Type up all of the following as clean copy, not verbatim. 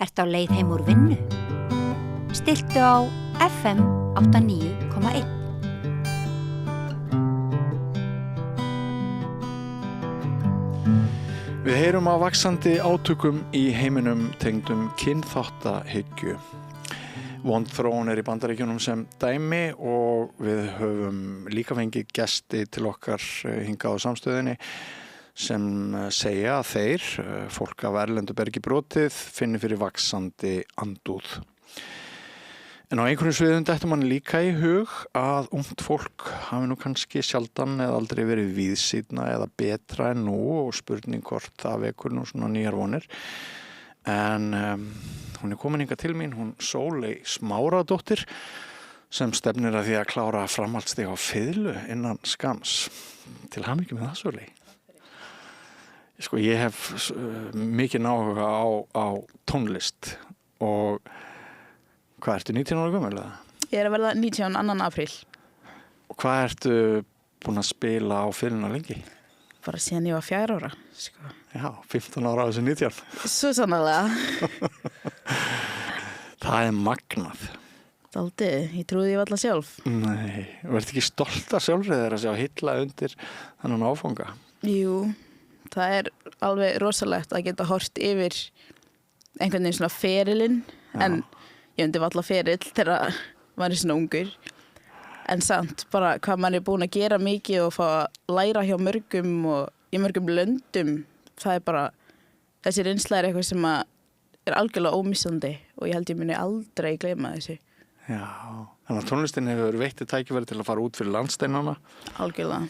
Ertu á leið heim úr vinnu? Stilltu á FM 89,1. Við heyrum á vaxandi átökum í heiminum tengdum kynþáttahyggju. One Throne í Bandaríkjunum sem dæmi og við höfum líka fengið gesti til okkar hingað á samstöðinni sem segja að þeir, fólk af erlendu bergi brotið, finni fyrir vaxandi andúð. En á einhverjum sviðum dettur manni líka í hug að ungt fólk hafi nú kannski sjaldan eða aldrei verið víðsýnna eða betra en nú og spurning hvort það vekur nú svona nýjar vonir. En hún komin hingað til mín, hún Sóley Smáradóttir sem stefnir að því að klára framhaldsstig á fiðlu innan skams. Til hamingju með það, Sóley. Sko, ég hef mikinn áhuga á tónlist og hvað ertu 19 ára gömul eða? Ég að verða 19 2. apríl. Og hvað ertu búin að spila á fiðluna lengi? Bara síðan ég var 4 ára, sko. Já, 15 ára á þessu 19. Svo sannarlega. Það er magnað. Dálítið, ég trúði ég alla sjálf. Nei, og ertu ekki stolt af sjálfrið þér að sjá Hilla undir þennan áfanga? Jú, það er alveg rosalegt að geta hort yfir einhvern veginn svona ferilinn, en ég myndi valla ferill þegar maður er svona ungur. En samt, bara hvað maður er búin að gera mikið og fá að læra hjá mörgum og í mörgum löndum, það er bara, þessi reynsla er eitthvað sem er algjörlega ómissandi og ég held ég muni aldrei gleyma þessu. Já, þannig að tónlistin hefur veittið tækifæri til að fara út fyrir landsteinana. Algjörlega.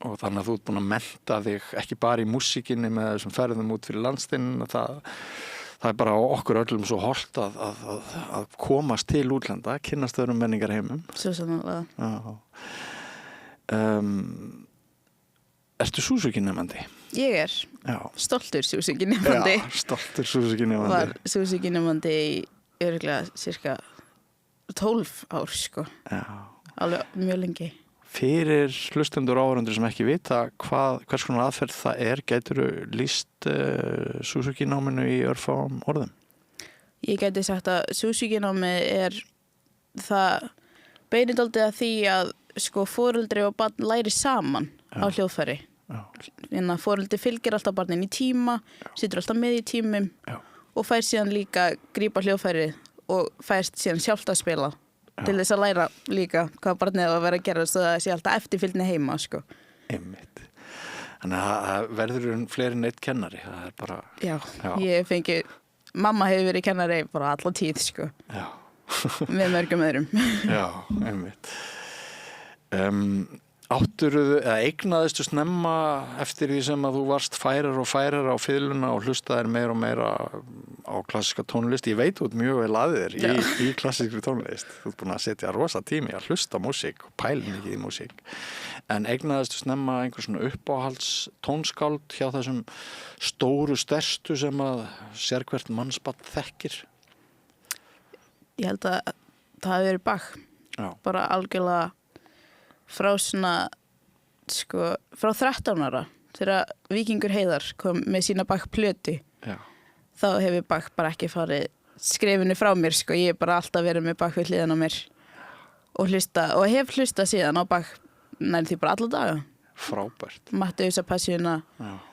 Og þannig að þú ert búin að mennta þig ekki bara í músíkinni með þessum ferðum út fyrir landsteinana, það er bara okkur öllum svo hollt að komast til útlanda, kynnast öðrum menningarheimum. Svo sannarlega. Já. Ertu Suzuki-nemandi? Ég er. Já. Stoltur Suzuki-nemandi. Já, stoltur Suzuki-nemandi. Var Suzuki-nemandi í örugglega cirka 12 ár, sko. Já. Alveg mjög lengi. Fyrir hlustendur og áhorfendur sem ekki vita hvers konar aðferð það er, gætirðu lýst Suzuki-náminu í örfáum orðum? Ég gæti sagt að Suzuki-námið það beinir dálítið að því að sko foreldri og barn læri saman á hljóðfæri. En að foreldri fylgir alltaf barnin í tíma, situr alltaf með í tímum og fær síðan líka grípa hljóðfæri og fær síðan sjálft að spila. Til þess að læra líka hvað barnið á að vera að gera svo það sé alltaf eftirfylgni heima, sko. Einmitt. Þannig að það verður fleiri en eitt kennari, það er bara... Já. Ég fengi... Mamma hefur verið kennari bara alla tíð, sko. Já. Með mörgum öðrum. Já, einmitt. Eignaðistu snemma eftir því sem að þú varst færar á fiðluna og hlustaðir meira og meira á klassíska tónlist. Ég veit út mjög vel að þér í klassískri tónlist. Þú ert búin að setja rosa tími að hlusta músík og pæla mikið í músík. En eignaðistu snemma einhver svona uppáhalds tónskáld hjá þessum stóru stærstu sem að sérhvert mannsbarn þekkir? Ég held að það hafi verið Bach. Já. Bara algjörlega frá svona, sko, frá 13 ára þegar Víkingur Heiðar kom með sína Bach-plötu. Já. Þá hefur Bach bara ekki farið skrefinu frá mér, sko. Ég hef bara alltaf verið með Bach við hliðina á mér og hef hlustað síðan á Bach nær því bara alla daga. Frábært. Mattheusa Passíuna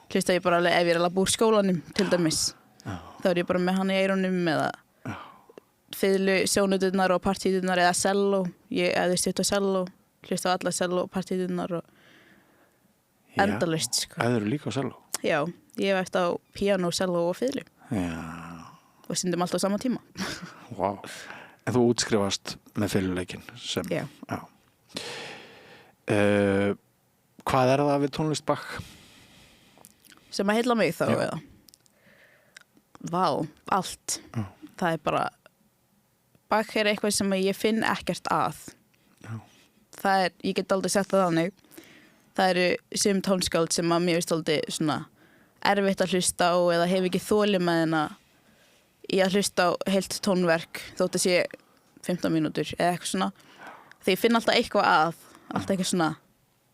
hlusta ég bara alveg ef ég er að búa úr skólanum til dæmis. Já. Þá er ég bara með hann í eyrunum eða fiðlu, sjónuturnar og partíturnar eða selló. Ég eða stutt á selló. Hlusta á alla selló, partíturnar og endalaust, sko. Æður líka á selló? Já, ég hef eftir á píanó, selló og fiðlu. Já. Og syndum alltaf á sama tíma. Vá. En þú útskrifast með fiðluleikinn sem... Já. Hvað er það við tónlist Bach? Sem að heilla mig þá, eða? Vá, allt. Já. Það er bara... Bach er eitthvað sem ég finn ekkert að. Það er, ég get aldrei sagt það þannig, það eru sum tónskáld sem að mér finnst aldrei svona erfitt að hlusta á eða hef ekki þolinmæðina í að hlusta á heilt tónverk þótt að sé 15 mínútur eða eitthvað svona. Þegar ég finn alltaf eitthvað alltaf eitthvað svona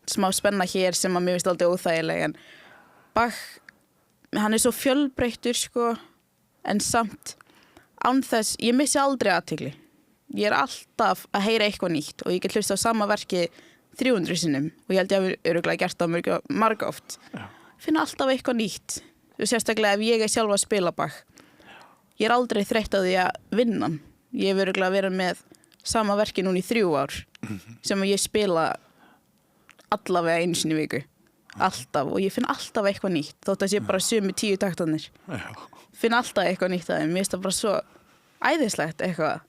smá spenna hér sem að mér finnst aldrei óþægileg, en Bach, hann er svo fjölbreyttur, sko, en samt án þess, ég missi aldrei athygli. Ég alltaf að heyra eitthvað nýtt og ég get hlusta á sama verki 300 sinnum og ég held ég hafi örugglega gert það marga oft. Finna alltaf eitthvað nýtt og sérstaklega ef ég sjálf að spila Bach. Ég aldrei þreytt á því að vinna hann. Ég hef örugglega verið með sama verki núna í 3 ár sem ég spila allavega einu sinni í viku. Alltaf og ég finn alltaf eitthvað nýtt þótt að sé bara sömu 10 taktarnir. Finn alltaf eitthvað nýtt að þeim. Mér finnst það bara svo æðislegt eitthvað.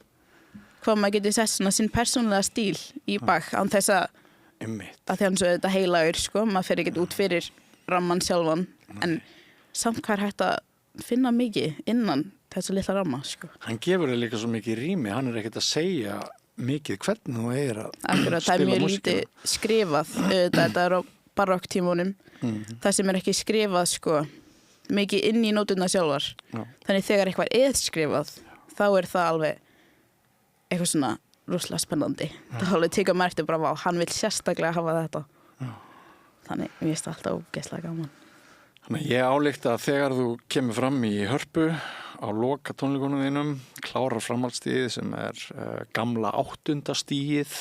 Hvað maður getur sett svona sinn persónulega stíl í Bach án þess að því hann svo þetta heilagur sko, maður fer ekkert út fyrir ramman sjálfan en samt hvað hægt að finna mikið innan þessu litla ramma sko. Hann gefur þér líka svo mikið rými, hann ekkert að segja mikið hvernig þú að Akkurat, það mjög lítið skrifað þetta á barokktímunum það sem ekki skrifað sko mikið inn í nóturnar sjálfar. Þannig þegar eitthvað skrifað þá það alveg eitthvað svona rosalega spennandi. Það alveg tekur maður eftir bara vá, hann vill sérstaklega hafa þetta. Þannig mér finnst alltaf ógeðslega gaman. Þannig ég álykta að þegar þú kemur fram í Hörpu á loka tónleikunum þínum, klárar framhaldsstigið sem gamla 8. stigið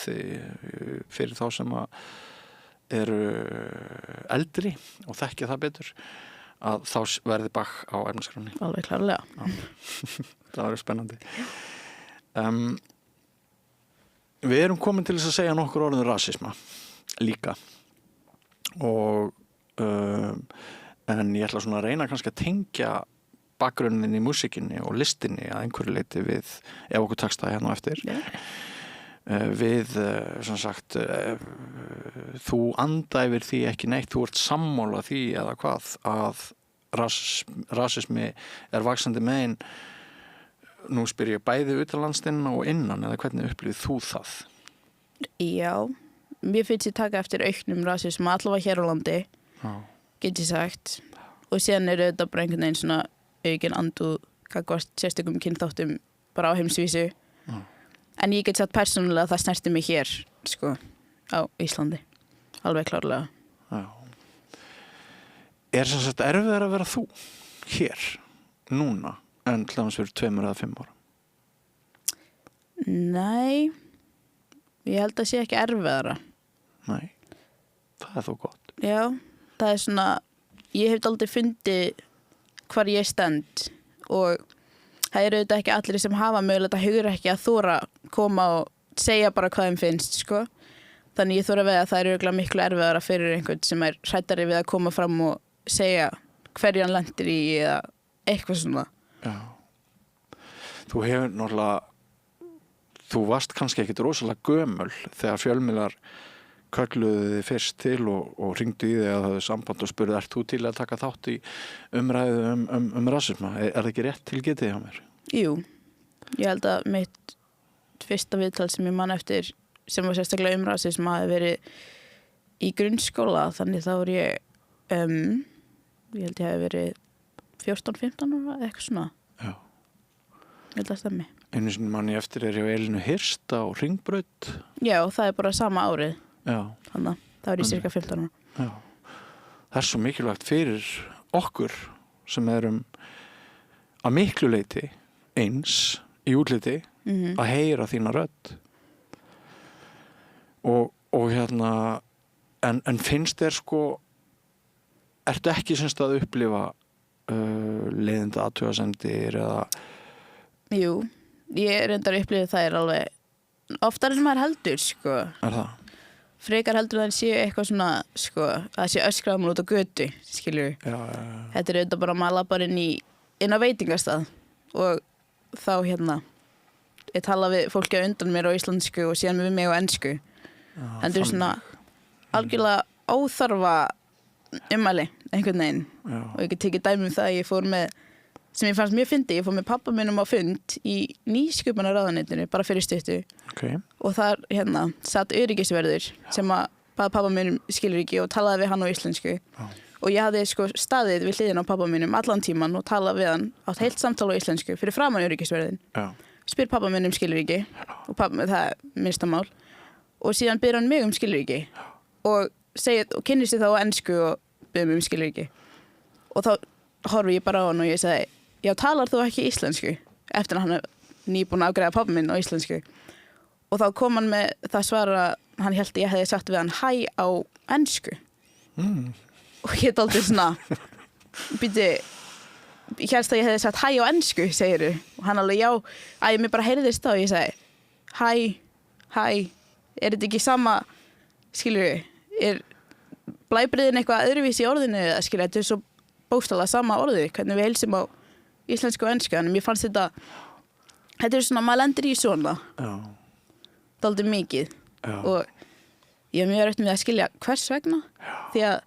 fyrir þá sem eru eldri og þekkja það betur, að þá verði Bach á efnaskránni. Alveg klárlega. Það verður spennandi. Við erum komin til þess að segja nokkur orðum rasisma líka og en ég ætla svona að reyna kannski að tengja bakgrunnin í músikinni og listinni að einhverju leyti við, ef okkur takst það hérna á eftir við, sem sagt þú andæfir því ekki neitt, þú ert sammála því eða hvað að rasismi vaxandi megin. Nú spyr ég bæði utanlandsinn og innan eða hvernig upplifir þú það? Já, mér finnst ég taka eftir auknum rasisma allavega hér á landi, get ég sagt. Og síðan þetta bara einhvern veginn svona aukin andúð gagnvart sérstökum kynþáttum bara á heimsvísu. En ég get sagt persónulega að það snerti mig hér, sko, á Íslandi. Alveg klárlega. Já. Sem sagt erfiðar að vera þú hér, núna? En til dæmis fyrir 2 eða 5 ára? Nei, ég held að sé ekki erfiðara. Nei, það þó gott. Já, það svona, ég hef aldrei fundið hvar ég stend og það auðvitað ekki allir sem hafa mögulega hugur ekki að þora koma og segja bara hvað þeim finnst, sko. Þannig ég þora að veða að það örugglega miklu erfiðara fyrir einhvern sem hræddari við að koma fram og segja hverju hann lendir í eða eitthvað svona. Já. Þú hefur náttúrulega, þú varst kannski ekkit rosalega gömul þegar fjölmiðlar kölluðu þið fyrst til og hringdu í þig að það samband og spurði, ert þú til að taka þátt í umræðu um rasisma? Það ekki rétt til getið hjá mér? Jú, ég held að mitt fyrsta viðtal sem ég man eftir sem var sérstaklega rasisma hafi verið í grunnskóla, þannig þá var ég held ég hafi verið 14-15 ára, eitthvað svona. Já. Ég held að stemmi. Einu sinni man ég eftir hjá Elínu Hirst á Hringbraut. Já, það bara sama árið. Já. Þannig að það var ég cirka 15 ára. Já. Það svo mikilvægt fyrir okkur sem erum að miklu leyti eins í útliti að heyra þína rödd. Og hérna, en finnst þér sko, ertu ekki semst að upplifa leiðinda athugasemdir eða? Jú, ég reyndar að upplifa það alveg oftar en maður heldur, sko. Það? Frekar heldur það séu eitthvað svona, sko, að sé öskrað út á götu, skilju. Já. Þetta auðvitað bara maður labbar inn á veitingastað og þá ég tala við fólki á undan mér á íslensku og síðan við mig á ensku. En það svona algjörlega óþarfa ummæli einhvern veginn. Já. Og ég get tekið dæmi það að ég fór með, sem ég fannst mjög fyndið, ég fór með pabba mínum á fund í nýsköpunarráðuneytinu bara fyrir stuttu. Okay. Og þar satt öryggisverður sem að bað pabba mínum skilríki og talaði við hann á íslensku. Og ég hafði sko staðið við hliðina á pabba mínum allan tíman og talað við hann átt heilt samtal á íslensku fyrir framan öryggisverðin. Spyr pabba mínum skilríki og pabba, það minnsta mál. Og síðan byrði hann mig skilríki og kynnist ég þá á ensku og byrði mig skilríki. Og þá horfi ég bara á hann og ég sagði, já, talar þú ekki íslensku? Eftir að hann er nýbúin að afgreiða pabba minn á íslensku. Og þá kom hann með það svar að hann held að ég hefði sagt við hann hæ á ensku. Og ég dálítið svona, ég held að ég hefði sagt hæ á ensku, segiru. Og hann alveg, já, mér bara heyrðist þá og ég segi, hæ, er þetta ekki sama, skilur við, blæbriðin eitthvað öðruvísi í orðinu eða skilur, þetta svo bókstaflega sama orðið, hvernig við heilsum á íslensku og ensku, en mér fannst þetta svona, maður lendir í svona dálítið mikið og ég er mjög erfitt með að skilja hvers vegna því að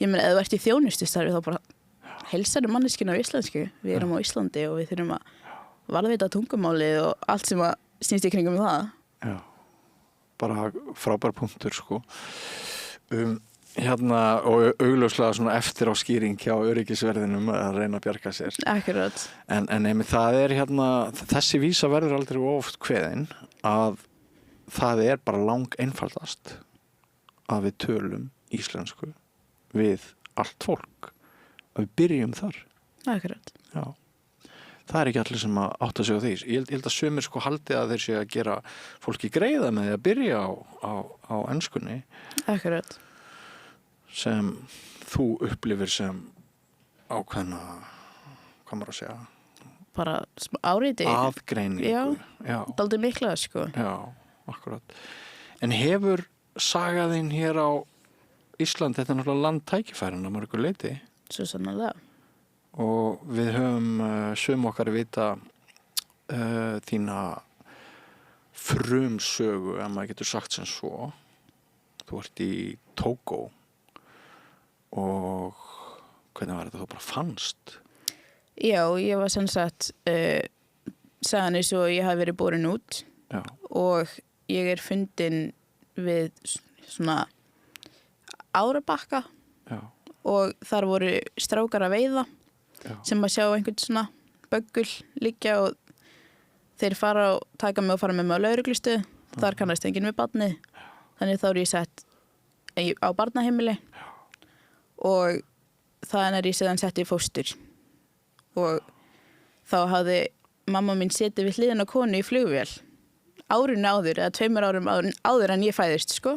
ég meina, ef þú ert í þjónustustarfi þá bara heilsar manneskjuna á íslensku, við erum á Íslandi og við þurfum að varðveita tungumálið og allt sem að snýst í kringum það. Já, bara frábær punktur sko. Hérna og augljóslega svona eftir á skýring hjá öryggisverðinum að reyna að bjarga sér. Akkurat. En einmitt það hérna, þessi vísa verður aldrei oft kveðin að það bara lang einfaldast að við tölum íslensku við allt fólk. Að við byrjum þar. Akkurat. Já. Það ekki allir sem að átta sig á því. Ég held að sumir sko haldi að þeir sé að gera fólki greiða með því að byrja á enskunni. Akkurat. Sem þú upplifir sem ákveðna, hvað maður að segja? Bara áreiti. Aðgreiningu. Já, dálítið mikla, sko. Já, akkurat. En hefur sagaðinn hér á Ísland, þetta náttúrulega landtækifærin að mörgu leyti? Svo sannarlega. Og við höfum sum okkar vita þína frumsögu, ef maður getur sagt sem svo. Þú ert í Tógó og hvernig var þetta þú bara fannst? Já, ég var sem sagt sagan eins og ég hafi verið borin út. Já. Og ég fundin við svona Árabakka. Já. Og þar voru strákar að veiða. Já. Sem að sjá einhvern svona böggul liggja og þeir fara og taka mig og fara með mig á lögreglustu. Þar kannast enginn við barnið. Þannig þá ég sett á barnaheimili og þannig ég síðan sett í fóstur og þá hafði mamma mín setið við hliðina á konu í flugvél árinu áður eða 2 árum áður en ég fæðist sko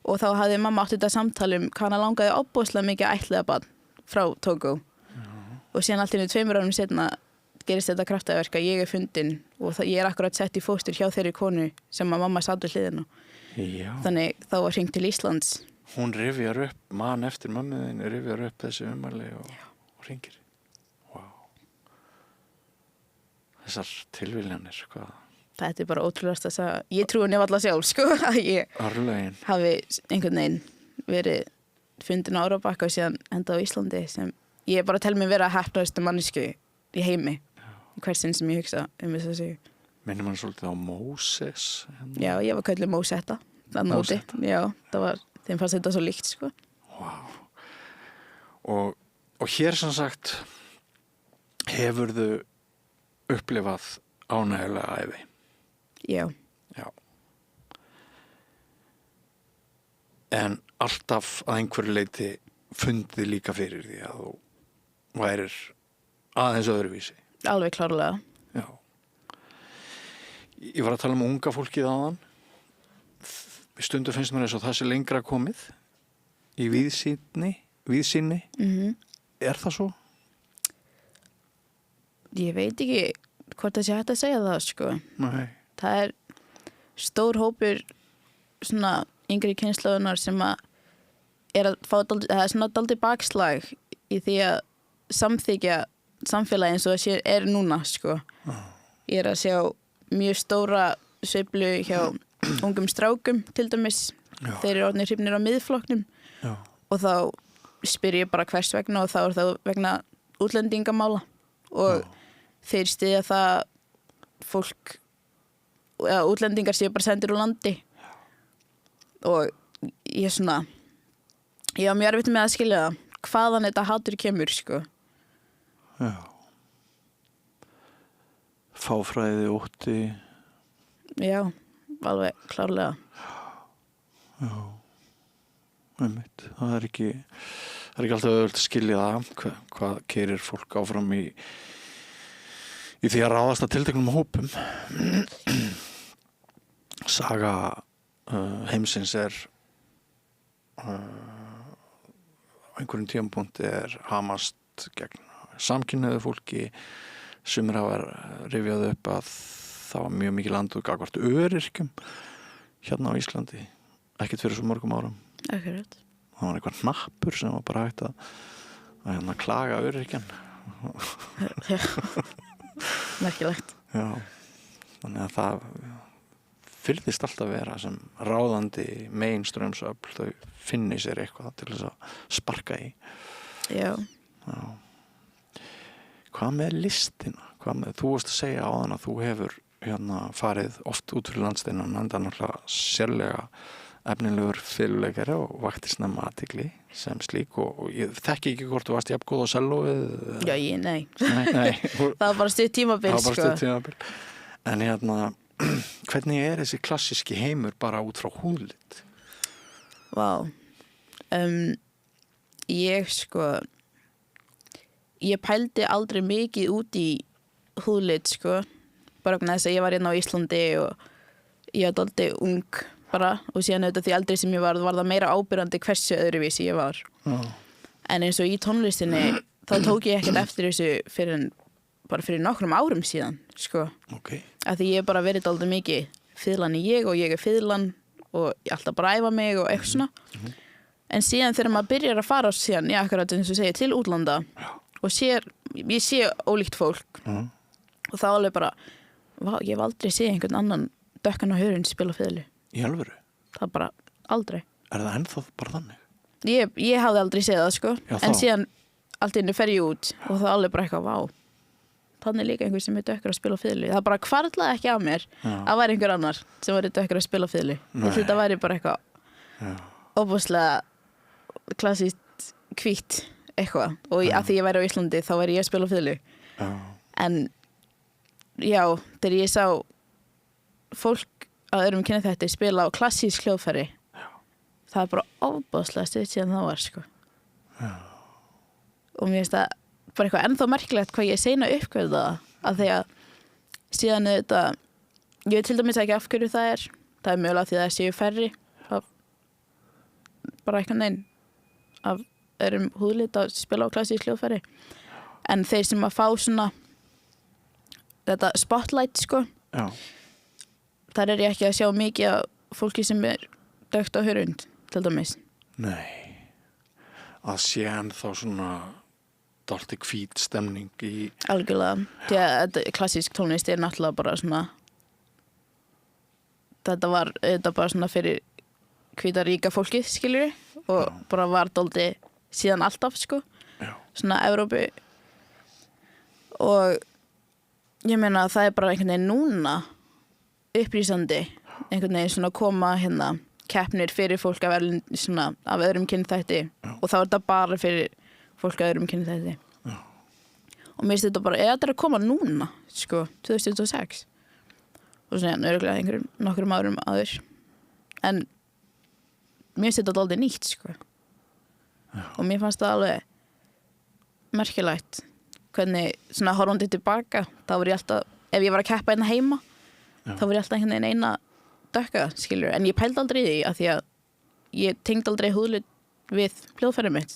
og þá hafði mamma átt þetta samtal hvað hana langaði ofboðslega mikið ættleiða barn frá Tógó og síðan allt í 2 árum setna gerist þetta kraftaverk að ég fundin og ég akkurat sett í fóstur hjá þeirri konu sem að mamma satt við hliðina. Já. Þannig þá var hringt til Íslands. Hún rifjar upp, man eftir mömmuðin, rifjar upp þessi ummæli og hringir. Wow. Þessar tilviljanir, hvað? Þetta bara ótrúlegast að segja. Ég trúi nefn alla sjálf, sko, að ég hafi einhvern veginn verið fundin á Árabakka og síðan enda á Íslandi sem ég bara tel mig vera að heppnaðustu mannesku í heimi. Hversin sem ég hugsa þess að segja. Minnir mann svolítið á Móses? Já, ég var kölluð Mósetta. Mósetta? Já, þeim fannst þetta svo líkt, sko. Wow. Og hér sem sagt hefurðu upplifað ánægjulega ævi? Já. Já. En alltaf að einhverju leyti fundið líka fyrir því að þú værir aðeins öðruvísi? Alveg klárlega. Já. Ég var að tala unga fólkið áðan. Stundum finnst mér eins og það sé lengra komið í víðsýni. Er það svo? Ég veit ekki hvort það sé hægt að segja það, sko. Nei. Það stór hópur svona yngri kynslóðunar sem að fá svona dálítið bakslag í því að samþykja samfélagi eins og það núna, sko. Ég að sjá mjög stóra sveiflu hjá ungum strákum til dæmis. Já. Þeir eru orðnir hrifnir á miðflokknum. Já. Og þá spyr ég bara hvers vegna og þá það vegna útlendingamála og þeir styðja það fólk útlendingar séu bara sendir úr landi og ég svona ég var mjög erfitt með að skilja það hvaðan þetta hatur kemur, sko. Já. Fáfræði, ótti. Já, alveg klárlega. Já, einmitt. Það ekki alltaf auðvitað að skilja það, hvað keyrir fólk áfram í í því að ráðast að tilteknum hópum. Saga heimsins á einhverjum tímapunkti hamast gegn samkynhneigðu fólki. Sumir hafa rifjað upp að það var mjög mikið landið gagnvart öryrkjum hérna á Íslandi, ekkert fyrir svo mörgum árum. Akkurat. Það var eitthvað hnappur sem var bara hægt að klaga öryrkjan. Merkilegt. Já, þannig að það virðist alltaf vera sem ráðandi mainströmsöfl, þau finni sér eitthvað til þess að sparka í. Já. Já. Hvað með listina? Þú varst að segja áðan að þú hefur farið oft út fyrir landsteinan, enda náttúrulega sérlega efnilegur fiðluleikari og vakti snemma athygli sem slík og ég þekki ekki hvort þú varst jafn góð á sellóið. Já, nei. Nei. Það var bara stutt tímabil, Það var bara stutt tímabil. En hvernig þessi klassíski heimur bara út frá húðlit? Vá. Ég pældi aldrei mikið út í húðlit, bara þess að ég var hérna á Íslandi og ég var dálítið ung bara og síðan auðvitað því eldri sem ég var það meira ábyrgandi hversu öðruvísi ég var. En eins og í tónlistinni þá tók ég ekkert eftir þessu fyrir nokkrum árum síðan, Okay. Af því ég hef bara verið dálítið mikið fiðlan og ég fiðlan og ég alltaf bara æfa mig og eitthvað svona. En síðan þegar maður byrjar að fara síðan, akkurat eins og segja, til útlanda og ég sé ólíkt fólk og þá alveg bara, ég hef aldrei séð einhvern annan dökkan á hörund spila fiðlu. Í alvöru? Það bara aldrei. Það ennþá bara þannig? Ég hafði aldrei séð það, Já, en síðan allt inni fer ég út og það alveg bara eitthvað, þannig líka einhver sem er dökkur að spila fiðlu. Það bara hvarflaði ekki af mér að væri einhver annar sem væri dökkur að spila fiðlu. Þetta væri bara eitthvað óbúslega klassískt hvítt eitthvað og að því ég væri á Íslandi þá væri ég að spila fiðlu. En já, þegar ég sá fólk að öðrum kynþætti spila á klassísk hljóðfæri, það er bara óbúslega stutt síðan það var, og mér finnst það bara eitthvað ennþá merkilegt hvað ég seina uppgöfða það að því að síðan þetta, ég veit til dæmis ekki af hverju það er mögulega því að það séu færri af bara eitthvað neinn af öðrum húðlit að spila á klassísk hljóðfæri, en þeir sem að fá svona þetta spotlight Já. þar er ég ekki að sjá mikið af fólki sem er dökkt á hörund til dæmis. Nei, að sé ennþá svona dálítið hvít stemning í... Algjörlega, því að klassísk tónlist er náttúrulega bara svona þetta bara svona fyrir hvíta ríka fólkið, skilur og bara var dálítið síðan alltaf, svona Evrópu og ég meina það er bara einhvern veginn núna upplýsandi einhvern veginn svona koma keppnir fyrir fólk af öðrum kynþætti og þá er þetta bara fyrir fólk af öðrum kynþætti og mér finnst þetta bara, þetta er að koma núna 2026 og svona örugglega nokkrum árum áður en mér finnst þetta aldrei nýtt og mér fannst það alveg merkilegt hvernig svona horfandi tilbaka þá var ég alltaf, ef ég var að keppa hérna heima þá var ég alltaf einhvern veginn eina dökka, skilur, en ég pældi aldrei í því af því að ég tengdi aldrei húðlit við hljóðfærið mitt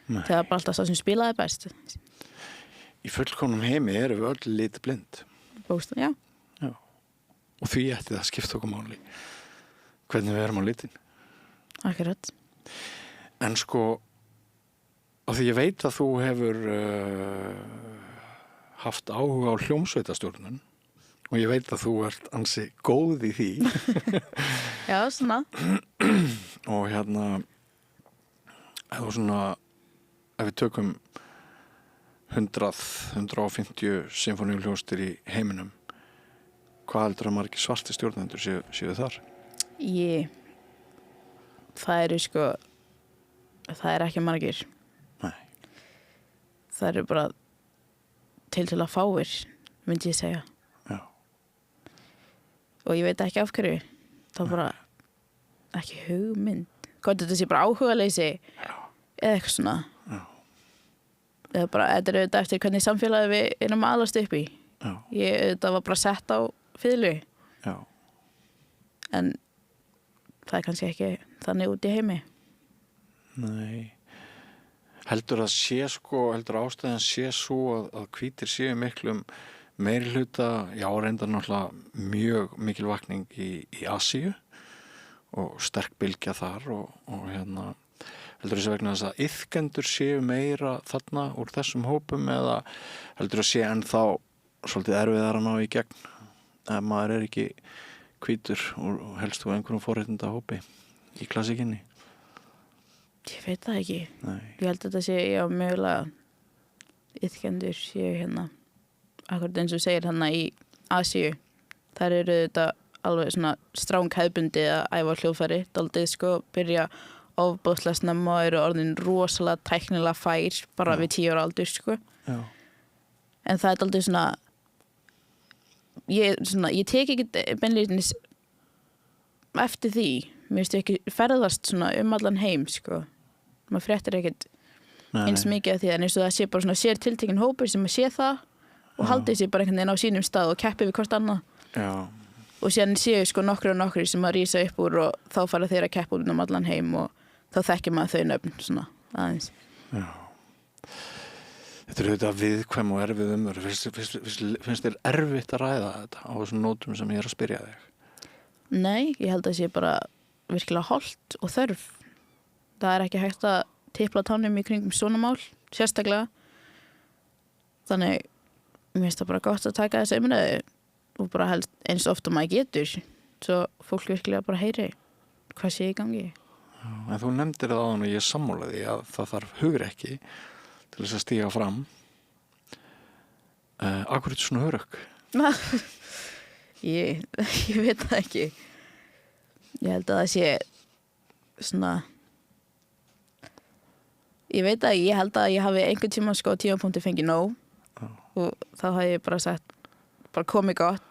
það var bara alltaf það sem spilaði best. Í fullkomnum heimi erum við öll litblind. Já. Og því ætti það skipta okkur máli hvernig við erum á litin. Akkurat. En af því ég veit að þú hefur haft áhuga á hljómsveitastjórnun og ég veit að þú ert ansi góð í því. Já, svona. Og ef við tökum 100-150 symfóníuhljóðstir í heiminum, hvað heldur að margir svartir stjórnendur séu þar? Það eru það er ekki margir. Nei. Það eru bara til að fáir, myndi ég segja. Já. Og ég veit ekki af hverju. Það er bara ekki hugmynd. Hvort þetta sé bara áhugaleysi eða eitthvað svona. Já. Eða bara, þetta er auðvitað eftir hvernig samfélagi við erum að alast upp í. Já. Þetta var bara sett á fiðlu. Já. En það kannski ekki þannig út í heimi. Nei. Heldur ástæðan sé svo að hvítir séu miklum meiri hluta, já, reyndar náttúrulega mjög mikil vakning í Asíu og sterk bylgja þar og heldur þessi vegna þess að iðkendur séu meira þarna úr þessum hópum eða heldur að sé ennþá svolítið erfiðar að ná í gegn ef maður ekki hvítur og helst úr einhverjum forréttinda hópi í klassíkinni? Ég veit það ekki. Nei. Ég held að þetta sé, já, mögulega iðkendur séu akkurat eins og segir í Asíu. Þar eru þetta alveg svona stráng hefðbundi að æfa hljóðfæri, dálítið byrja ofboðslega snemma og eru orðin rosalega tæknilega fær bara við 10 ára aldur Já. En það dálítið svona ég tek ekki beinlínis eftir því. Mér finnst ekki ferðast svona allan heim maður fréttir ekkert eins mikið af því en eins og það sé bara svona sér tiltekinn hópur sem að sé það og haldi sér bara einhvern veginn á sínum stað og keppi við hvort annað. Já. Og síðan séu nokkri sem að rísa upp úr og þá fara þeir að keppa út allan heim og þá þekkir maður þau nöfn svona aðeins. Já. Þetta er auðvitað viðkvæm og erfið umræða. Finnst þér erfitt að ræða þetta á þessum nótum sem ég að spyrja þig? Nei, ég held að sé bara virkilega hollt og þörf. Það ekki hægt að tipla tánum í kringum svona mál, sérstaklega. Þannig mér finnst það bara gott að taka þessu umræðu og bara helst eins ofta maður getur svo fólk virkilega bara heyri hvað sé í gangi. Já, en þú nefndir það áðan og ég sammála því að það þarf hugrekki til þess að stíga fram. Af hverju svona hugrekk? Ég veit það ekki. Ég held að það sé svona ég veit að ég held að ég hafi einhvern tímapunkti fengið nóg og þá hafði ég bara sagt bara komið gott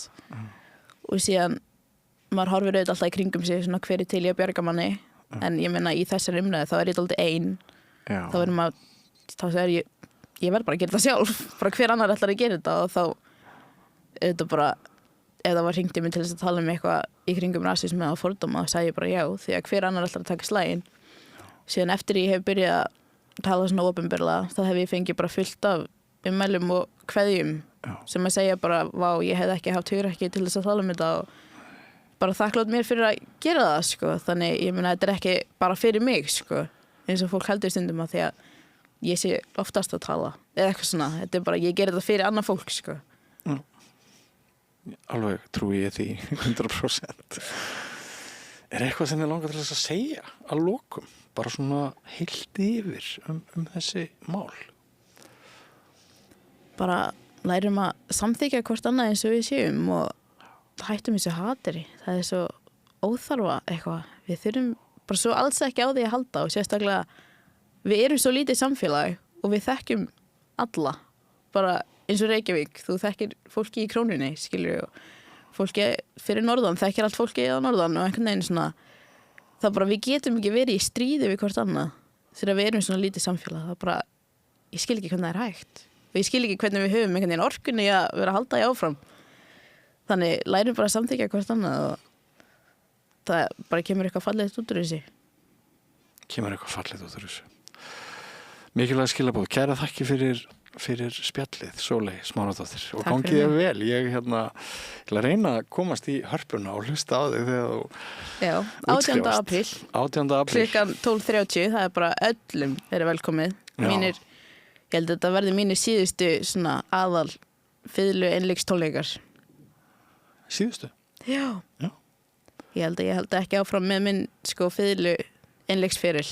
og síðan maður horfir auðvitað alltaf í kringum sig svona hver til ég að bjarga manni en ég meina í þessari umræðu þá ég alltaf ein þá er ég verð bara að gera það sjálf bara hver annar ætlar að gera þetta og þá auðvitað bara ef það var hringt í mig til þess að tala eitthvað í kringum rasismi og fordóma þá sagði ég bara já því að hver annar ætlar að taka slaginn síðan eftir ég hef byrjað að tala svona opinberlega þá hef ég fengið bara fullt af ummælum og kveðjum sem að segja bara vá ég hef ekki haft hugrekki til þess að tala þetta og bara þakklátt mér fyrir að gera það þannig ég meina þetta ekki bara fyrir mig eins og fólk heldur stundum að því að ég sé oftast að tala eða eitthvað svona þetta bara ég ger þetta fyrir annað fólk Alveg trúi ég því 100%. Eitthvað sem ég langar til þess að segja að lokum, bara svona heilt yfir þessi mál? Bara lærum að samþykja hvort annað eins og við séum og hættum þessu hatri. Það svo óþarfa eitthvað. Við þurfum bara svo alls ekki á því að halda og sérstaklega við erum svo lítið samfélag og við þekkjum alla. Bara eins og Reykjavík, þú þekkir fólki í Krónunni, skilur og fólki fyrir norðan, þekkir allt fólki á norðan og einhvern veginn svona það bara við getum ekki verið í stríði við hvort annað þegar við erum svona lítið samfélag það bara, ég skil ekki hvernig það er hægt og ég skil ekki hvernig við höfum einhvern veginn orkunni að vera að halda í áfram þannig lærum bara að samþykja hvort annað og það bara kemur eitthvað fallegt út úr þessu Mikilvæg skilaboð, kæra þakki fyrir spjallið, Sóley Smáradóttir og gangið þér vel, ég ætla að reyna að komast í hörpuna og hlusta á þig þegar þú útskrifast. 18. apríl klukkan 12:30, það er bara öllum verið velkomið mínir, ég held að þetta verði mínir síðustu svona aðal fiðlu einleikstónleikar Síðustu? Já. Ég held að ég held ekki áfram með minn fiðlu einleiksferil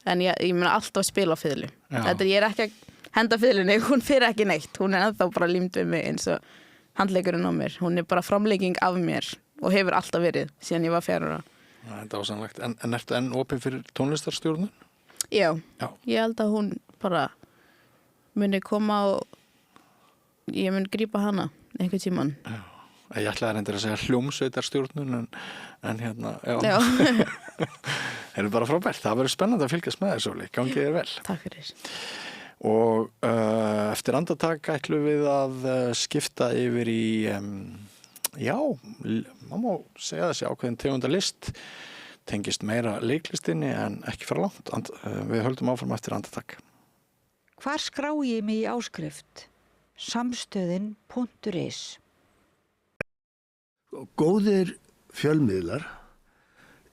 en ég meina alltaf að spila á fiðlu þetta ég ekki að henda fiðlunni, hún fyrir ekki neitt hún ennþá bara límd við mig eins og handleikurinn á mér, hún bara framlegging af mér og hefur alltaf verið síðan ég var 4 ára. Það er dásamlegt, en ertu enn opið fyrir tónlistarstjórnun? Já, ég held að hún bara muni koma og ég mun grípa hana einhvern tímann. Já, ég ætlaði reyndir að segja hljómsveitarstjórnun en hérna, já. Það er bara frábært, það verður spennandi að fylgjast með þér, Sóley, gangið þér vel. Takk fyrir. Og eftir andartak ætlum við að skipta yfir í, maður má segja þessi ákveðin tegundalist, tengist meira leiklistinni en ekki fara langt. Við höldum áfram eftir andartak. Hvar skrái ég mig í áskrift? Samstöðin.is. Góðir fjölmiðlar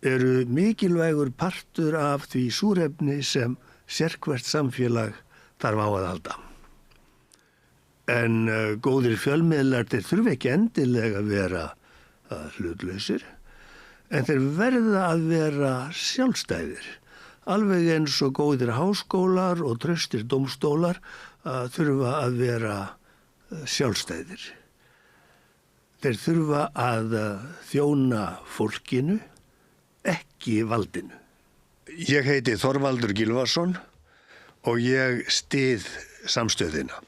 eru mikilvægur partur af því súrefni sem sérhvert samfélag þarf á að halda. En góðir fjölmiðlar þeir þurfa ekki endilega að vera hlutlausir, en þeir verða að vera sjálfstæðir. Alveg eins og góðir háskólar og traustir dómstólar þurfa að vera sjálfstæðir. Þeir þurfa að þjóna fólkinu, ekki valdinu. Ég heiti Þorvaldur Gylfason og ég styð samstöðina.